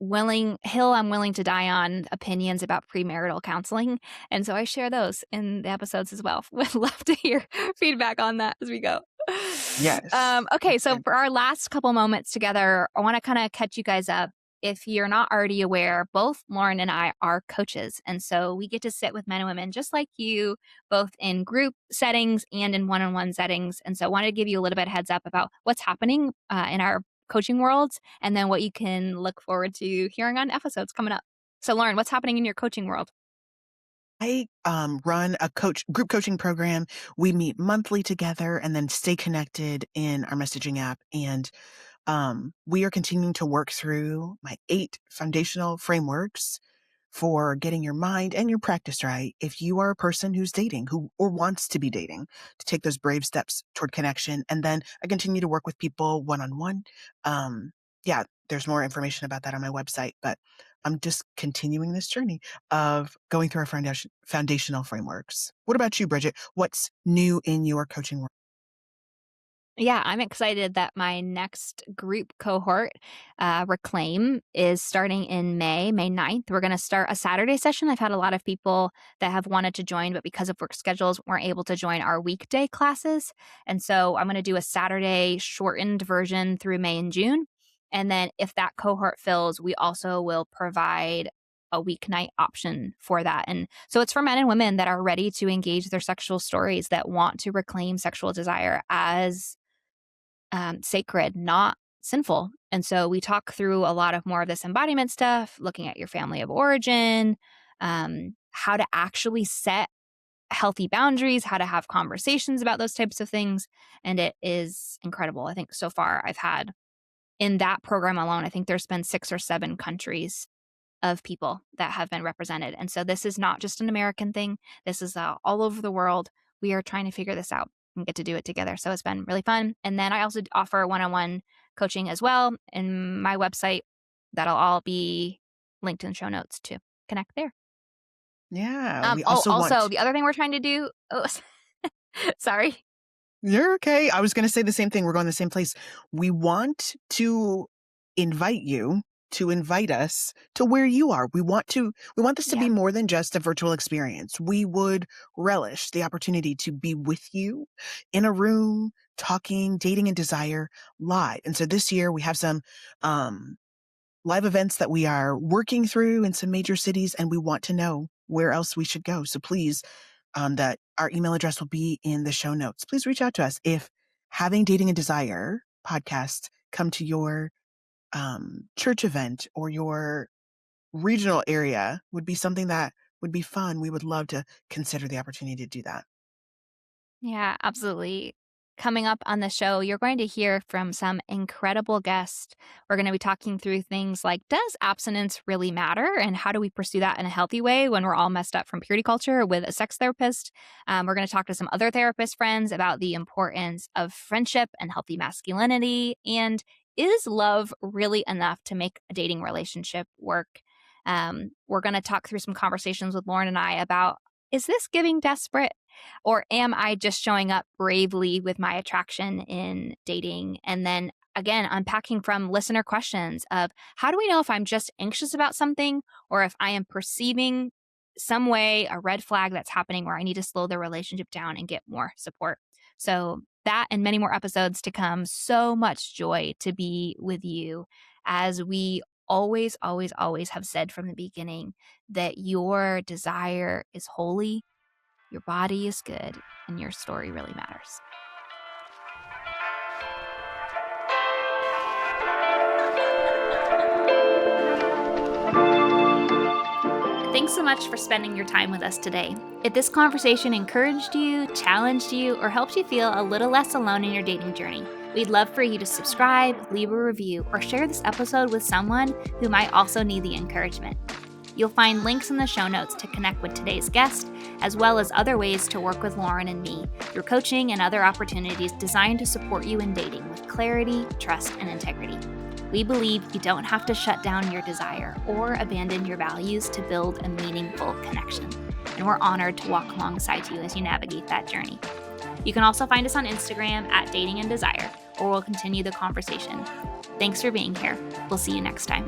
Speaker 1: I'm willing to die on opinions about premarital counseling. And so I share those in the episodes as well. Would love to hear feedback on that as we go.
Speaker 2: Yes.
Speaker 1: Okay,
Speaker 2: That's
Speaker 1: so
Speaker 2: good.
Speaker 1: for our last couple moments together, I want to kind of catch you guys up. If you're not already aware, both Lauren and I are coaches. And so we get to sit with men and women just like you, both in group settings and in one on one settings. And so I wanted to give you a little bit of heads up about what's happening in our coaching world and then what you can look forward to hearing on episodes coming up. So, Lauren, what's happening in your coaching world?
Speaker 2: I run a group coaching program. We meet monthly together and then stay connected in our messaging app. And we are continuing to work through my 8 foundational frameworks for getting your mind and your practice right. If you are a person who's dating who or wants to be dating, to take those brave steps toward connection. And then I continue to work with people one on one. Yeah, there's more information about that on my website, but I'm just continuing this journey of going through our foundational frameworks. What about you, Bridget? What's new in your coaching work?
Speaker 1: Yeah, I'm excited that my next group cohort, Reclaim, is starting in May 9th. We're going to start a Saturday session. I've had a lot of people that have wanted to join, but because of work schedules, weren't able to join our weekday classes. And so I'm going to do a Saturday shortened version through May and June. And then if that cohort fills, we also will provide a weeknight option for that. And so it's for men and women that are ready to engage their sexual stories, that want to reclaim sexual desire as sacred, not sinful. And so we talk through a lot of more of this embodiment stuff, looking at your family of origin, how to actually set healthy boundaries, how to have conversations about those types of things. And it is incredible. I think so far I've had in that program alone, I think there's been 6 or 7 countries of people that have been represented. And so this is not just an American thing. This is all over the world. We are trying to figure this out and get to do it together. So it's been really fun. And then I also offer one-on-one coaching as well in my website. That'll all be linked in the show notes to connect there.
Speaker 2: Yeah. We also
Speaker 1: also the other thing we're trying to do. Oh, sorry.
Speaker 2: You're okay. I was going to say the same thing. We're going the same place. We want to invite you to invite us to where you are. We want this to be more than just a virtual experience. We would relish the opportunity to be with you in a room, talking, dating and desire live. And so this year we have some live events that we are working through in some major cities, and we want to know where else we should go. So please, that our email address will be in the show notes. Please reach out to us if having Dating and Desire podcast come to your church event or your regional area would be something that would be fun. We would love to consider the opportunity to do that.
Speaker 1: Yeah, absolutely. Coming up on the show, you're going to hear from some incredible guests. We're going to be talking through things like, does abstinence really matter? And how do we pursue that in a healthy way when we're all messed up from purity culture with a sex therapist? We're going to talk to some other therapist friends about the importance of friendship and healthy masculinity. And is love really enough to make a dating relationship work? We're going to talk through some conversations with Lauren and I about, is this giving desperate? Or am I just showing up bravely with my attraction in dating? And then again, unpacking from listener questions of, how do we know if I'm just anxious about something or if I am perceiving some way a red flag that's happening where I need to slow the relationship down and get more support? So that and many more episodes to come. So much joy to be with you, as we always, always, always have said from the beginning that your desire is holy, your body is good, and your story really matters. Thanks so much for spending your time with us today. If this conversation encouraged you, challenged you, or helped you feel a little less alone in your dating journey, we'd love for you to subscribe, leave a review, or share this episode with someone who might also need the encouragement. You'll find links in the show notes to connect with today's guest, as well as other ways to work with Lauren and me through coaching and other opportunities designed to support you in dating with clarity, trust, and integrity. We believe you don't have to shut down your desire or abandon your values to build a meaningful connection, and we're honored to walk alongside you as you navigate that journey. You can also find us on Instagram at Dating and Desire, or we'll continue the conversation. Thanks for being here. We'll see you next time.